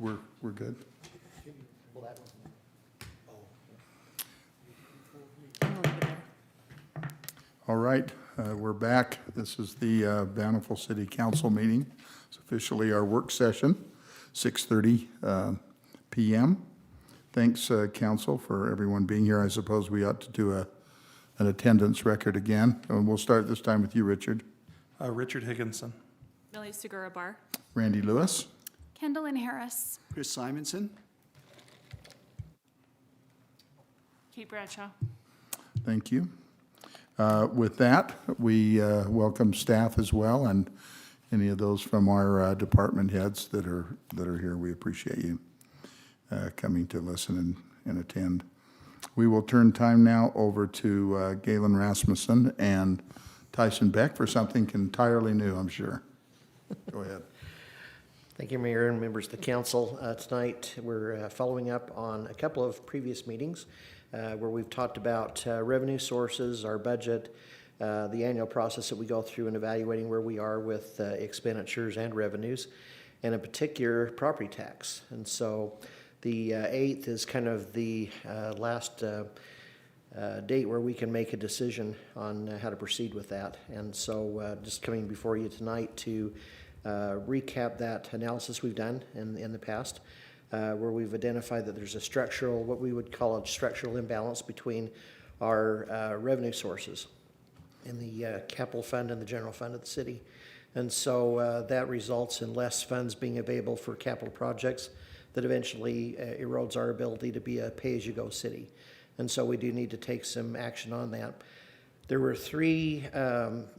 We're good. All right, we're back. This is the Bountiful City Council meeting. It's officially our work session, 6:30 PM. Thanks, council, for everyone being here. I suppose we ought to do an attendance record again. And we'll start this time with you, Richard. Richard Higginson. Millie Segura Bar. Randy Lewis. Kendall and Harris. Chris Simonson. Kate Bradshaw. Thank you. With that, we welcome staff as well, and any of those from our department heads that are here. We appreciate you coming to listen and attend. We will turn time now over to Galen Rasmussen and Tyson Beck for something entirely new, I'm sure. Go ahead. Thank you, Mayor and members of the council. Tonight, we're following up on a couple of previous meetings where we've talked about revenue sources, our budget, the annual process that we go through in evaluating where we are with expenditures and revenues, and in particular, property tax. And so the 8th is kind of the last date where we can make a decision on how to proceed with that. And so just coming before you tonight to recap that analysis we've done in the past, where we've identified that there's a structural, what we would call a structural imbalance between our revenue sources in the capital fund and the general fund of the city. And so that results in less funds being available for capital projects that eventually erodes our ability to be a pay-as-you-go city. And so we do need to take some action on that. There were three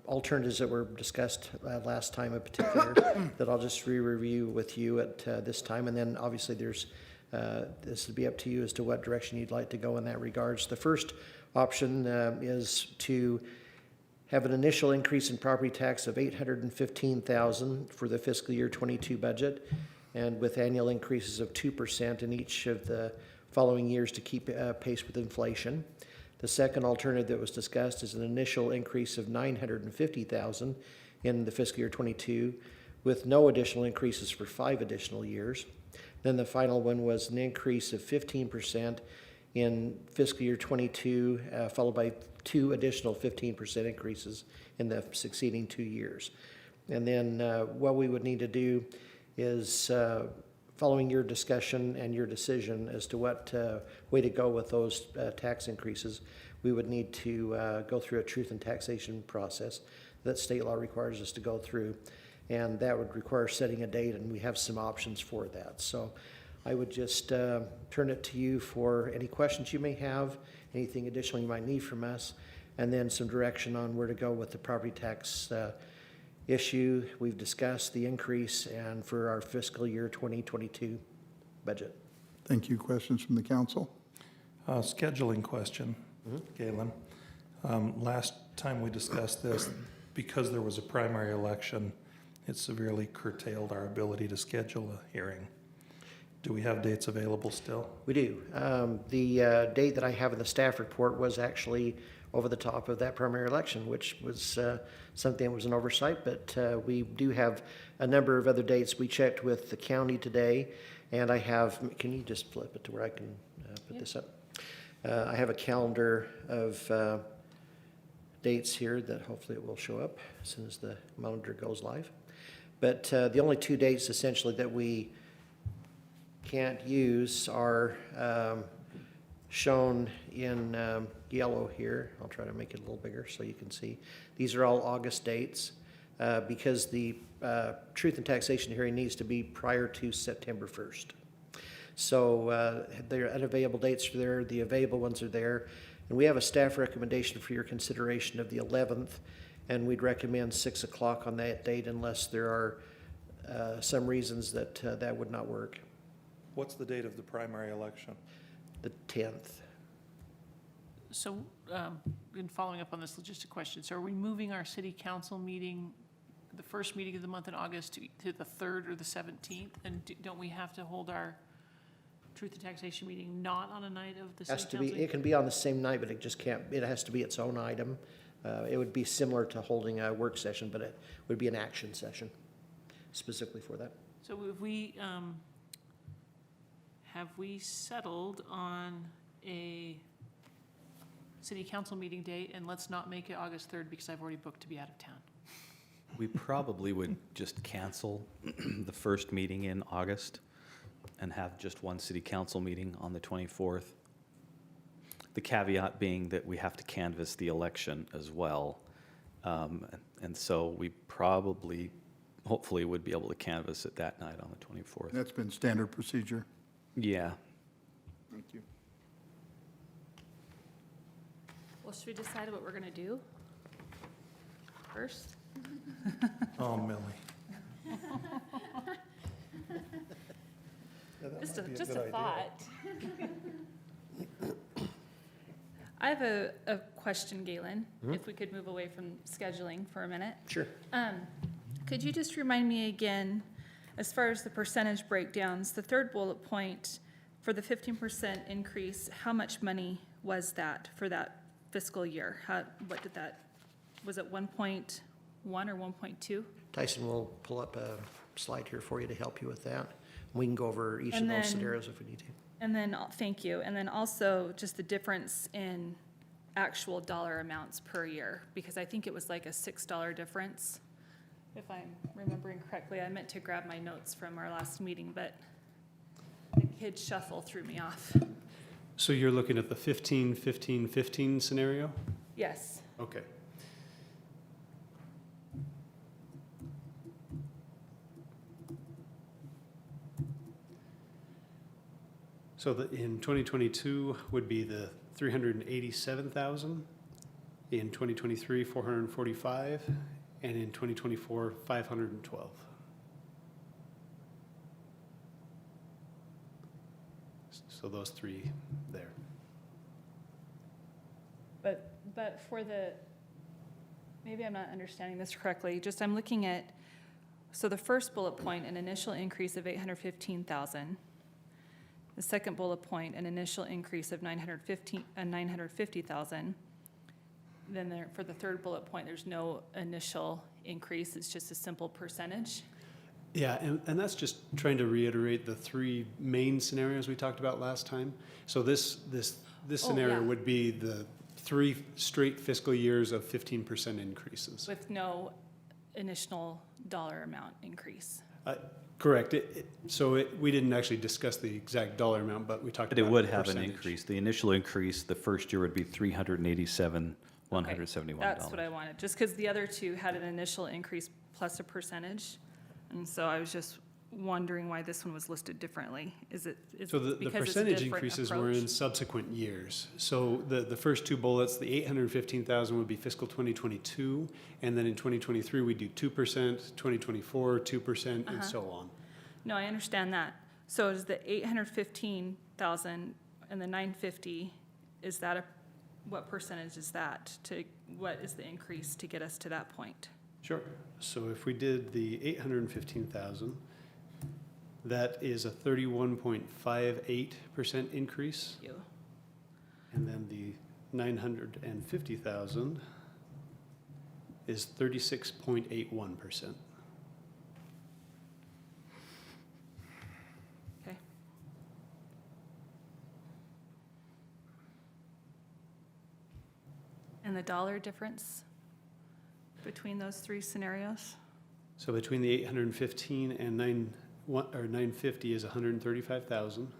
alternatives that were discussed last time in particular that I'll just re-review with you at this time. And then obviously there's, this would be up to you as to what direction you'd like to go in that regards. The first option is to have an initial increase in property tax of $815,000 for the fiscal year 22 budget, and with annual increases of 2% in each of the following years to keep pace with inflation. The second alternative that was discussed is an initial increase of $950,000 in the fiscal year 22 with no additional increases for 5 additional years. Then the final one was an increase of 15% in fiscal year 22, followed by 2 additional 15% increases in the succeeding 2 years. And then what we would need to do is following your discussion and your decision as to what way to go with those tax increases, we would need to go through a truth and taxation process that state law requires us to go through. And that would require setting a date, and we have some options for that. So I would just turn it to you for any questions you may have, anything additional you might need from us, and then some direction on where to go with the property tax issue. We've discussed the increase and for our fiscal year 2022 budget. Thank you. Questions from the council? Scheduling question, Galen. Last time we discussed this, because there was a primary election, it severely curtailed our ability to schedule a hearing. Do we have dates available still? We do. The date that I have in the staff report was actually over the top of that primary election, which was something that was an oversight, but we do have a number of other dates. We checked with the county today, and I have, can you just flip it to where I can put this up? I have a calendar of dates here that hopefully it will show up as soon as the monitor goes live. But the only 2 dates essentially that we can't use are shown in yellow here. I'll try to make it a little bigger so you can see. These are all August dates because the truth and taxation hearing needs to be prior to September 1st. So there are unavailable dates are there, the available ones are there. And we have a staff recommendation for your consideration of the 11th, and we'd recommend 6 o'clock on that date unless there are some reasons that that would not work. What's the date of the primary election? The 10th. So, in following up on this logistic question, so are we moving our city council meeting, the first meeting of the month in August to the 3rd or the 17th? And don't we have to hold our truth and taxation meeting not on a night of the city Has to council? be, it can be on the same night, but it just can't, it has to be its own item. It would be similar to holding a work session, but it would be an action session specifically for that. So if we have we settled on a city council meeting date? And let's not make it August 3rd because I've already booked to be out of town. We probably would just cancel the first meeting in August and have just one city council meeting on the 24th. The caveat being that we have to canvass the election as well. And so we probably, hopefully, would be able to canvass it that night on the 24th. That's been standard procedure. Yeah. Thank you. Well, should we decide what we're gonna do first? Oh, Millie. Just a thought. I have a question, Galen, if we could move away from scheduling for a minute. Sure. Could you just remind me again, as far as the percentage breakdowns, the third bullet point for the 15% increase, how much money was that for that fiscal year? What did that, was it 1.1 or 1.2? Tyson will pull up a slide here for you to help you with that. We can go over each of And those then- scenarios if we need to. And then, thank you, and then also just the difference in actual dollar amounts per year, because I think it was like a $6 difference, if I'm remembering correctly. I meant to grab my notes from our last meeting, but the kid shuffle threw me off. So you're looking at the 15, 15, 15 scenario? Yes, Okay. So in 2022 would be the 387,000, in 2023, 445, and in 2024, 512. So those three there. but for the, maybe I'm not understanding this correctly, just I'm looking at, so the first bullet point, an initial increase of 815,000. The second bullet point, an initial increase of 950,000. Then there, for the third bullet point, there's no initial increase, it's just a simple percentage. Yeah, and that's just trying to reiterate the three main scenarios we talked about last time. So this scenario yeah. would be the 3 straight fiscal years of 15% increases. With no initial dollar amount increase. Correct. We didn't actually discuss the exact dollar amount, but we talked But about it would the have an percentage. increase. The initial increase, the first year would be $387,171. That's what I wanted, just because the other two had an initial increase plus a percentage. And so I was just wondering why this one was listed differently. Is it So the because it's a percentage different increases were in approach? subsequent years. So the first two bullets, the 815,000 would be fiscal 2022, and then in 2023, we do 2%, 2024, 2%, and so on. No, I understand that. So is the 815,000 and the 950, is that what percentage is that? What is the increase to get us to that point? Sure. So if we did the 815,000, that is a 31.58% increase. You. And then the 950,000 is 36.81%. Okay. And the dollar difference between those three scenarios? So between the 815 and 950 is 135,000.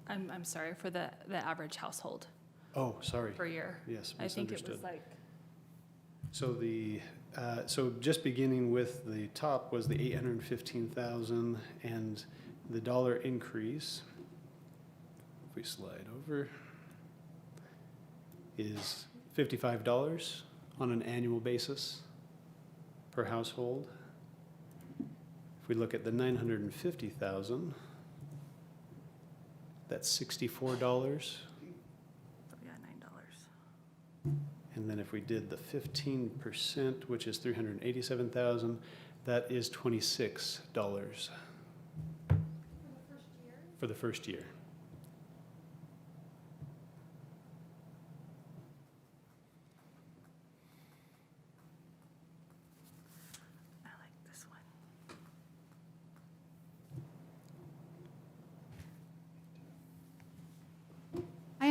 I'm sorry, for the average household Oh, sorry. per year. Yes, I think it was misunderstood. like, So just beginning with the top was the 815,000 and the dollar increase, if we slide over, is $55 on an annual basis per household. If we look at the 950,000, that's $64. yeah, $9. And then if we did the 15%, which is 387,000, that is $26 for the first year. I like this one.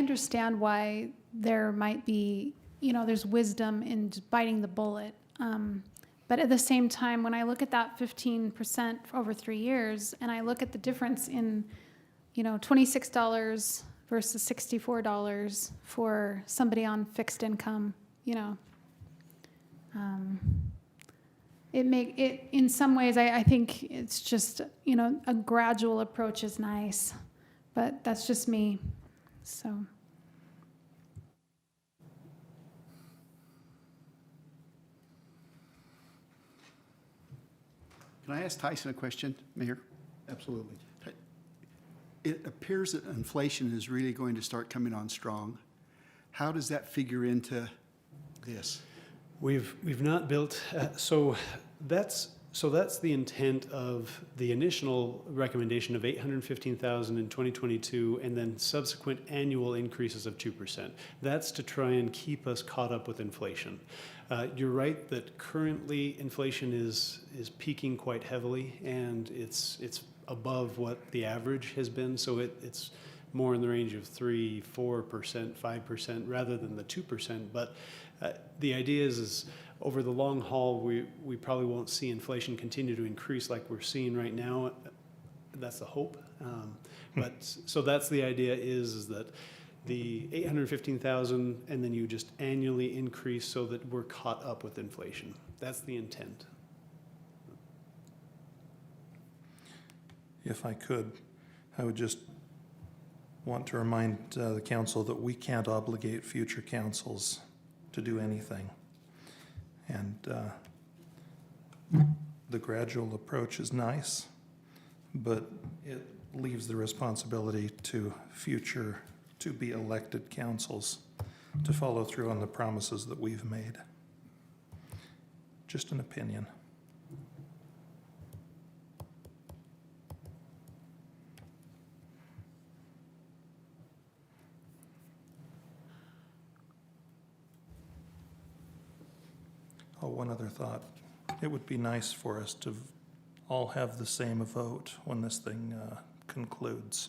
understand why there might be, there's wisdom in biting the bullet. But at the same time, when I look at that 15% over 3 years, and I look at the difference in, $26 versus $64 for somebody on fixed income, in some ways, I think it's just, a gradual approach is nice, but that's just me, so. Can I ask Tyson a question, Mayor? Absolutely. It appears that inflation is really going to start coming on strong. How does that figure into this? We've not built, so that's the intent of the initial recommendation of 815,000 in 2022 and then subsequent annual increases of 2%. That's to try and keep us caught up with inflation. You're right that currently inflation is peaking quite heavily, and it's above what the average has been, so it's more in the range of 3%, 4%, 5% rather than the 2%. But the idea is over the long haul, we probably won't see inflation continue to increase like we're seeing right now. That's the hope. But so that's the idea is that the 815,000 and then you just annually increase so that we're caught up with inflation. That's the intent. If I could, I would just want to remind the council that we can't obligate future councils to do anything. And the gradual approach is nice, but it leaves the responsibility to future to-be elected councils to follow through on the promises that we've made. Just an opinion. Oh, one other thought. It would be nice for us to all have the same vote when this thing concludes,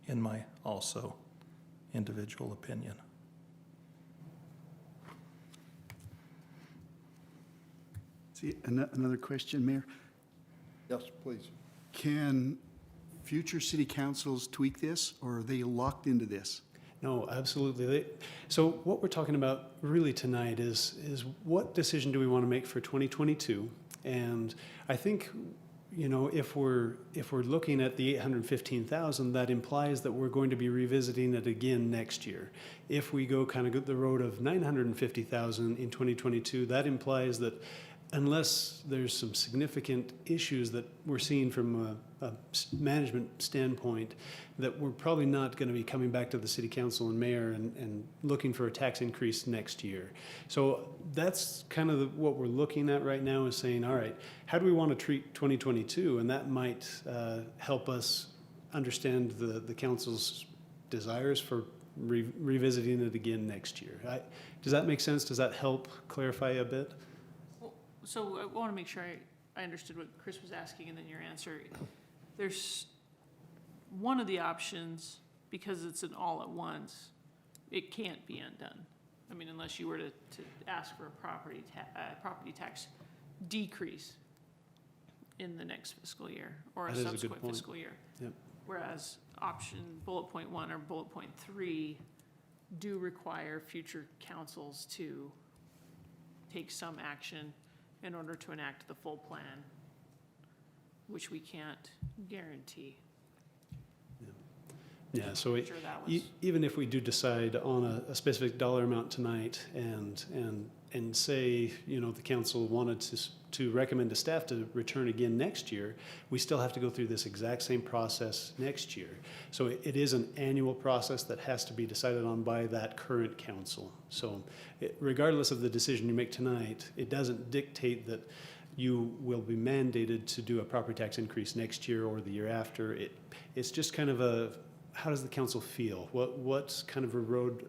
in my also individual opinion. See, another question, Mayor. Yes, please. Can future city councils tweak this, or are they locked into this? No, absolutely. So what we're talking about really tonight is what decision do we want to make for 2022? And I think, if we're looking at the 815,000, that implies that we're going to be revisiting it again next year. If we go kind of the road of 950,000 in 2022, that implies that unless there's some significant issues that we're seeing from a management standpoint, that we're probably not going to be coming back to the city council and mayor and looking for a tax increase next year. So that's kind of what we're looking at right now, is saying, all right, how do we want to treat 2022? And that might help us understand the council's desires for revisiting it again next year. Does that make sense? Does that help clarify a bit? So I want to make sure I understood what Chris was asking and then your answer. There's one of the options, because it's an all at once, it can't be undone. I mean, unless you were to ask for a property tax decrease in the next fiscal year or a That is a good subsequent point. fiscal year. Yep. Whereas option bullet point 1 or bullet point 3 do require future councils to take some action in order to enact the full plan, which we can't guarantee. Yeah, so Sure that was. even if we do decide on a specific dollar amount tonight and say, the council wanted to recommend to staff to return again next year, we still have to go through this exact same process next year. So it is an annual process that has to be decided on by that current council. So regardless of the decision you make tonight, it doesn't dictate that you will be mandated to do a property tax increase next year or the year after. It's just kind of how does the council feel? What kind of a road,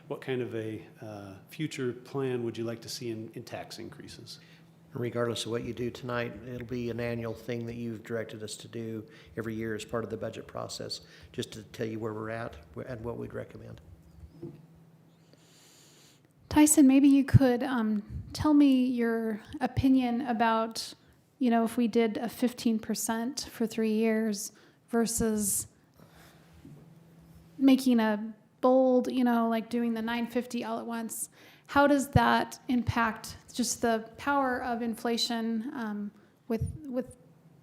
what kind of a future plan would you like to see in tax increases? Regardless of what you do tonight, it'll be an annual thing that you've directed us to do every year as part of the budget process, just to tell you where we're at and what we'd recommend. Tyson, maybe you could tell me your opinion about, if we did a 15% for 3 years versus making a bold, like doing the 950 all at once. How does that impact just the power of inflation with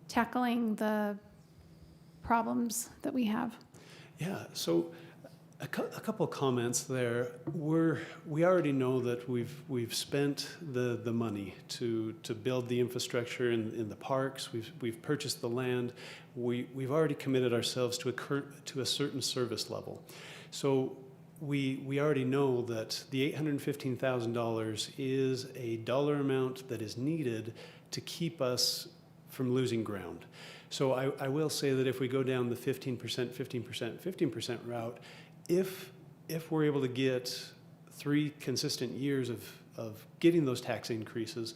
tackling the problems that we have? Yeah, so a couple comments there. We already know that we've spent the money to build the infrastructure in the parks. We've purchased the land. We've already committed ourselves to a certain service level. So we already know that the $815,000 is a dollar amount that is needed to keep us from losing ground. So I will say that if we go down the 15% route, if we're able to get 3 consistent years of getting those tax increases,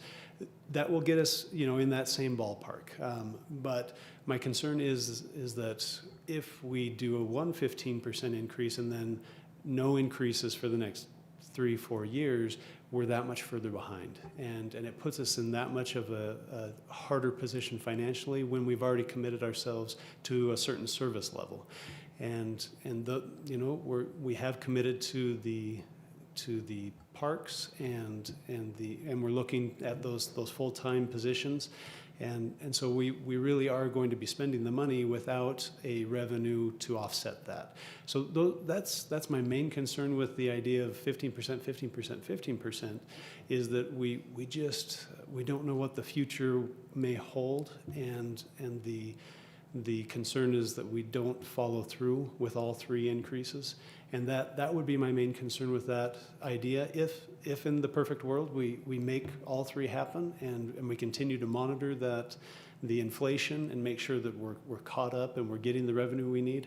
that will get us, in that same ballpark. But my concern is that if we do a 115% increase and then no increases for the next 3-4 years, we're that much further behind. And it puts us in that much of a harder position financially when we've already committed ourselves to a certain service level. And we have committed to the parks and we're looking at those full-time positions. And so we really are going to be spending the money without a revenue to offset that. So that's my main concern with the idea of 15%, is that we don't know what the future may hold, and the concern is that we don't follow through with all 3 increases. And that would be my main concern with that idea. If in the perfect world we make all 3 happen and we continue to monitor the inflation and make sure that we're caught up and we're getting the revenue we need,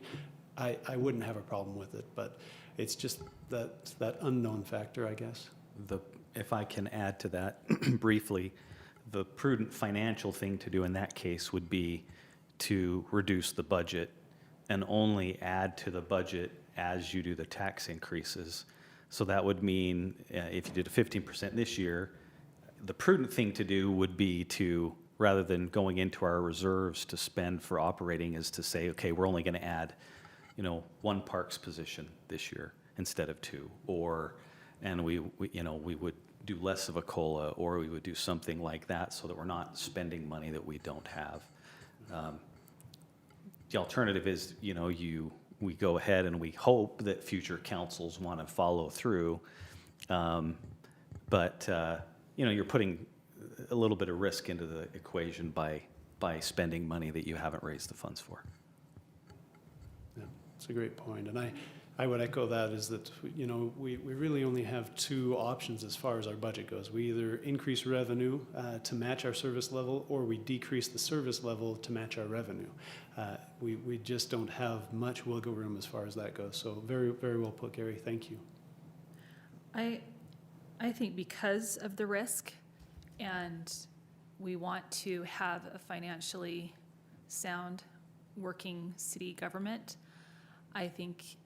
I wouldn't have a problem with it. But it's just that unknown factor, I guess. If I can add to that briefly, the prudent financial thing to do in that case would be to reduce the budget and only add to the budget as you do the tax increases. So that would mean if you did a 15% this year, the prudent thing to do would be to, rather than going into our reserves to spend for operating, is to say, okay, we're only going to add, 1 parks position this year instead of 2, and we would do less of a COLA, or we would do something like that so that we're not spending money that we don't have. The alternative is, we go ahead and we hope that future councils want to follow through. But you're putting a little bit of risk into the equation by spending money that you haven't raised the funds for. Yeah, it's a great point. And I would echo that, is that, we really only have 2 options as far as our budget goes. We either increase revenue to match our service level, or we decrease the service level to match our revenue. We just don't have much wiggle room as far as that goes. So very, very well put, Gary. Thank you. I think because of the risk, and we want to have a financially sound working city government, I think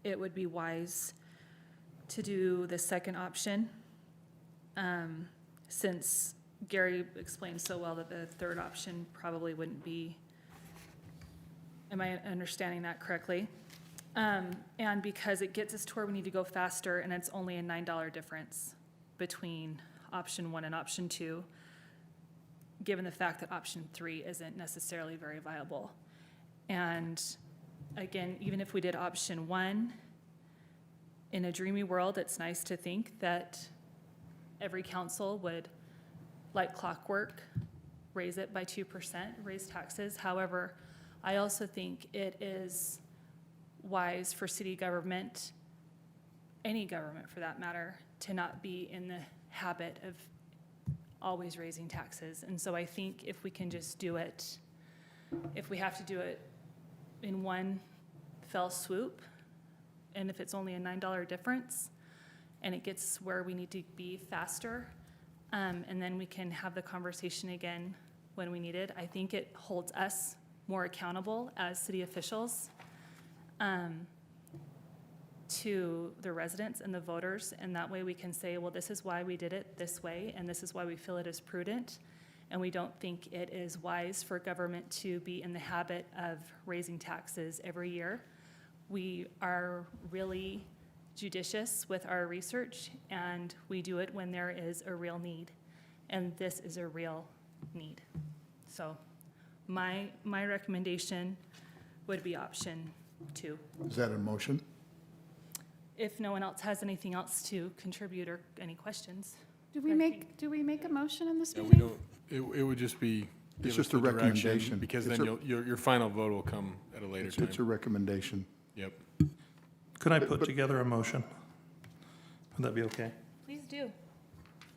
it would be wise to do the second option, since Gary explained so well that the third option probably wouldn't be. Am I understanding that correctly? And because it gets us to where we need to go faster, and it's only a $9 difference between option 1 and option 2, given the fact that option 3 isn't necessarily very viable. And again, even if we did option 1, in a dreamy world, it's nice to think that every council would, like clockwork, raise it by 2%, raise taxes. However, I also think it is wise for city government, any government for that matter, to not be in the habit of always raising taxes. And so I think if we can just do it, if we have to do it in one fell swoop, and if it's only a $9 difference, and it gets where we need to be faster, and then we can have the conversation again when we need it, I think it holds us more accountable as city officials. to the residents and the voters, and that way we can say, well, this is why we did it this way, and this is why we feel it is prudent. And we don't think it is wise for government to be in the habit of raising taxes every year. We are really judicious with our research, and we do it when there is a real need. And this is a real need. So my recommendation would be option 2. Is that a motion? If no one else has anything else to contribute or any questions. Do we make a motion in this Yeah, we meeting? don't, it would just be. give It's us just a the direction, recommendation. Because It's then a- your final vote will come at a later It's a time. recommendation. Yep. Could I put together a motion? Would that be okay? Please do.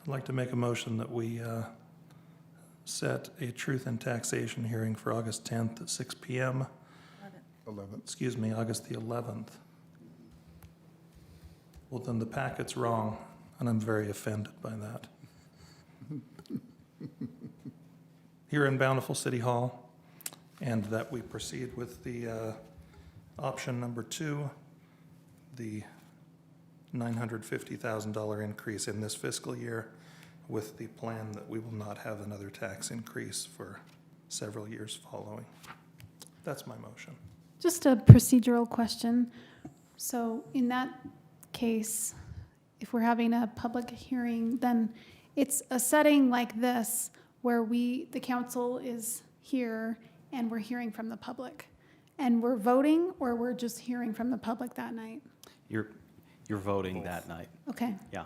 I'd like to make a motion that we set a truth and taxation hearing for August 10th at 6 PM. 11th. August the 11th. Well, then the packet's wrong, and I'm very offended by that. Here in Bountiful City Hall, and that we proceed with the option number 2, the $950,000 increase in this fiscal year, with the plan that we will not have another tax increase for several years following. That's my motion. Just a procedural question. So in that case, if we're having a public hearing, then it's a setting like this where the council is here and we're hearing from the public. And we're voting, or we're just hearing from the public that night? You're voting that night. Okay. Yeah.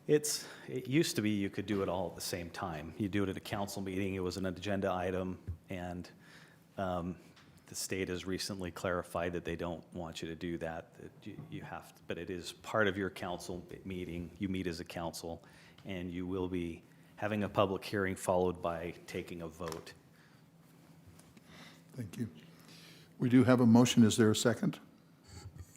It used to be you could do it all at the same time. You do it at a council meeting, it was an agenda item, and the state has recently clarified that they don't want you to do that, that you have, but it is part of your council meeting. You meet as a council, and you will be having a public hearing followed by taking a vote. Thank you. We do have a motion. Is there a second?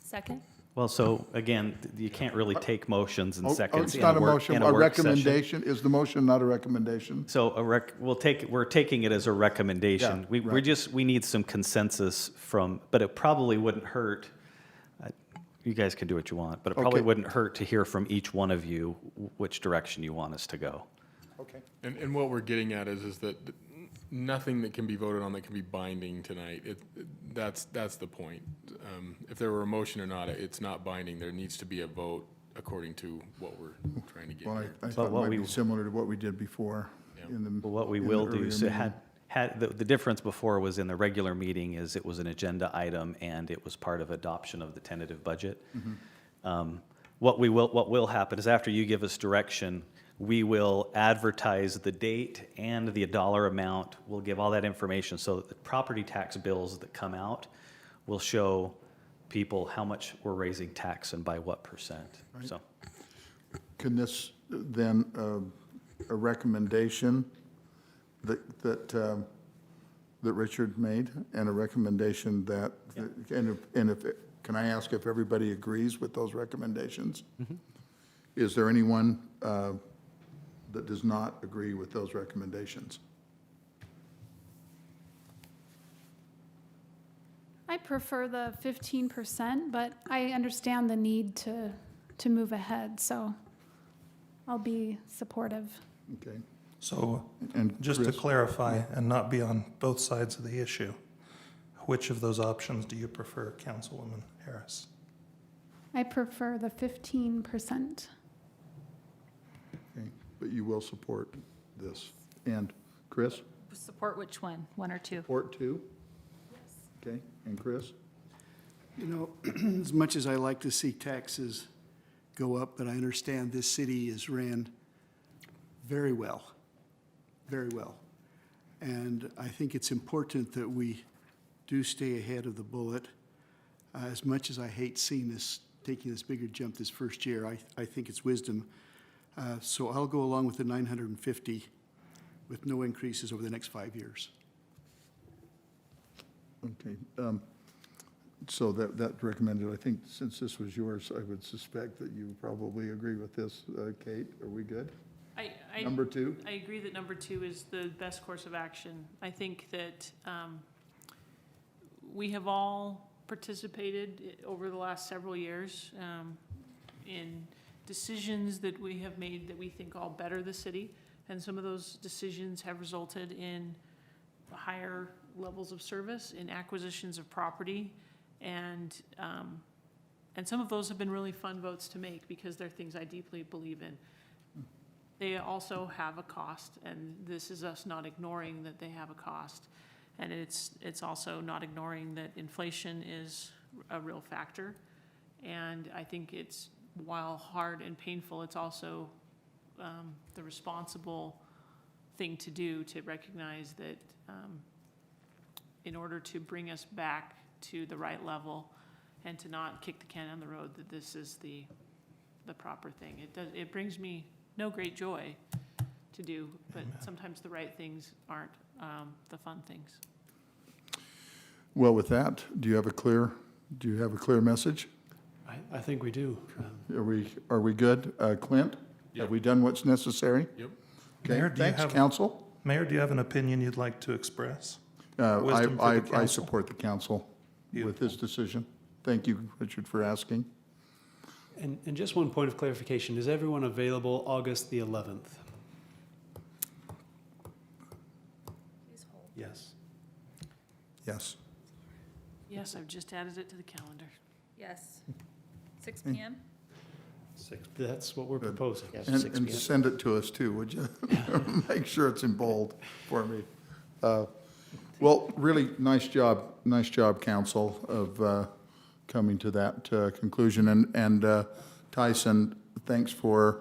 Second? Well, so again, you can't really take motions and Oh, seconds it's in not a a work, motion, in a a work session. recommendation. Is the motion not a recommendation? So we're taking it as a recommendation. Yeah, right. We need some consensus from, but it probably wouldn't hurt. You guys can do what you want, but it probably Okay. wouldn't hurt to hear from each one of you which direction you want us to go. Okay. And what we're getting at is that nothing that can be voted on that can be binding tonight. That's the point. If there were a motion or not, it's not binding. There needs to be a vote according to what we're trying to get Well, here. I thought it what might be we- similar to what we did before. Yeah. in the- But what we in the will do, earlier so meeting. the difference before was in the regular meeting is it was an agenda item and it was part of adoption of the tentative budget. What will happen is after you give us direction, we will advertise the date and the dollar amount. We'll give all that information so that the property tax bills that come out will show people how much we're raising tax and by what percent. So, Can this then, a recommendation that Richard made, and a recommendation that, and if, can I ask if everybody agrees with those recommendations? Is there anyone that does not agree with those recommendations? I prefer the 15%, but I understand the need to move ahead, so I'll be supportive. Okay. So, And just to Chris? clarify and not be on both sides of the issue, which of those options do you prefer, Councilwoman Harris? I prefer the 15%. Okay, but you will support this. And Chris, Support which one? 1 or 2? support too? Yes. Okay, and Chris? You know, as much as I like to see taxes go up, but I understand this city is ran very well, very well. And I think it's important that we do stay ahead of the bullet. As much as I hate seeing this, taking this bigger jump this first year, I think it's wisdom. So I'll go along with the 950 with no increases over the next 5 years. Okay, so that recommended, I think since this was yours, I would suspect that you probably agree with this. Kate, are we good? Number 2? I agree that number 2 is the best course of action. I think that we have all participated over the last several years in decisions that we have made that we think all better the city. And some of those decisions have resulted in higher levels of service, in acquisitions of property. And some of those have been really fun votes to make because they're things I deeply believe in. They also have a cost, and this is us not ignoring that they have a cost. And it's also not ignoring that inflation is a real factor. And I think it's, while hard and painful, it's also the responsible thing to do, to recognize that in order to bring us back to the right level and to not kick the can down the road, that this is the proper thing. It brings me no great joy to do, but sometimes the right things aren't the fun things. Well, with that, do you have a clear message? I think we do. Are we good? Clint? Yep. Have we done what's necessary? Yep. Okay, Mayor, do you thanks, have- council. Mayor, do you have an opinion you'd like to express? I Wisdom for the I council? support the council with this decision. Thank you, Richard, for asking. And just one point of clarification, is everyone available August the 11th? Yes. Yes. Yes, I've just added it to the calendar. Yes. 6 PM? That's what we're proposing. Yes, And 6 and p.m. send it to us too, would you? Make sure it's in bold for me. Well, really, nice job, council, of coming to that conclusion. And Tyson, thanks for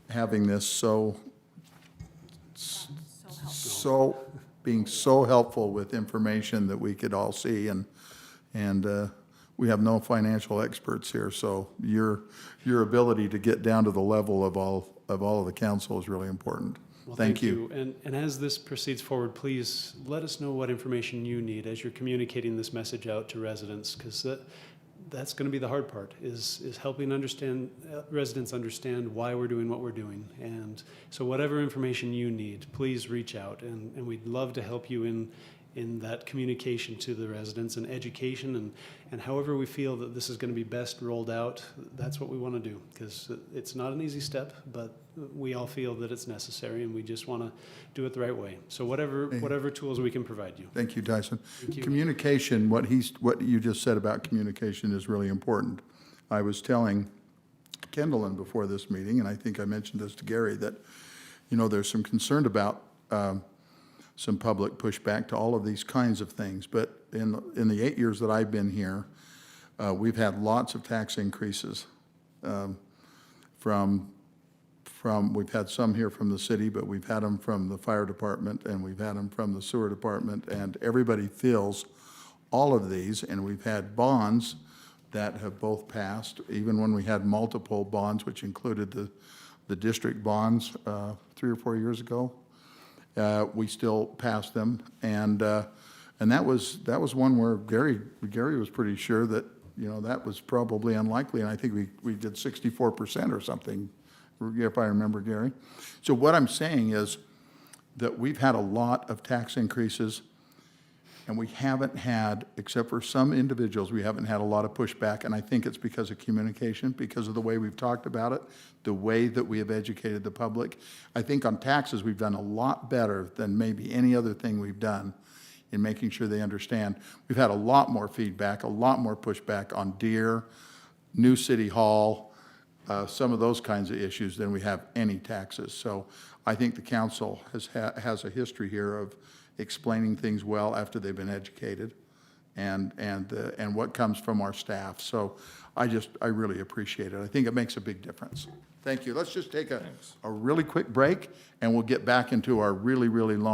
having this being so helpful with information that we could all see. And we have no financial experts here, so your ability to get down to the level of all of the council is really important. Well, Thank you. And as this proceeds forward, please let us know what information you need as you're communicating this message out to residents, because that's going to be the hard part, is helping residents understand why we're doing what we're doing. And so whatever information you need, please reach out, and we'd love to help you in that communication to the residents and education, and however we feel that this is going to be best rolled out, that's what we want to do, because it's not an easy step, but we all feel that it's necessary, and we just want to do it the right way. So whatever tools we can provide you. Thank you, Tyson. you. Communication, what you just said about communication is really important. I was telling Kendallin before this meeting, and I think I mentioned this to Gary, that, there's some concern about some public pushback to all of these kinds of things. But in the 8 years that I've been here, we've had lots of tax increases. We've had some here from the city, but we've had them from the fire department, and we've had them from the sewer department, and everybody feels all of these. And we've had bonds that have both passed, even when we had multiple bonds, which included the district bonds 3 or 4 years ago. We still passed them, and that was one where Gary was pretty sure that, that was probably unlikely, and I think we did 64% or something, if I remember, Gary. So what I'm saying is that we've had a lot of tax increases, and we haven't had, except for some individuals, we haven't had a lot of pushback, and I think it's because of communication, because of the way we've talked about it, the way that we have educated the public. I think on taxes, we've done a lot better than maybe any other thing we've done in making sure they understand. We've had a lot more feedback, a lot more pushback on Deere, new City Hall, some of those kinds of issues than we have any taxes. So I think the council has a history here of explaining things well after they've been educated, and what comes from our staff. So I really appreciate it. I think it makes a big difference. Thank you. Let's just take a really quick break, and we'll get back into our really, really long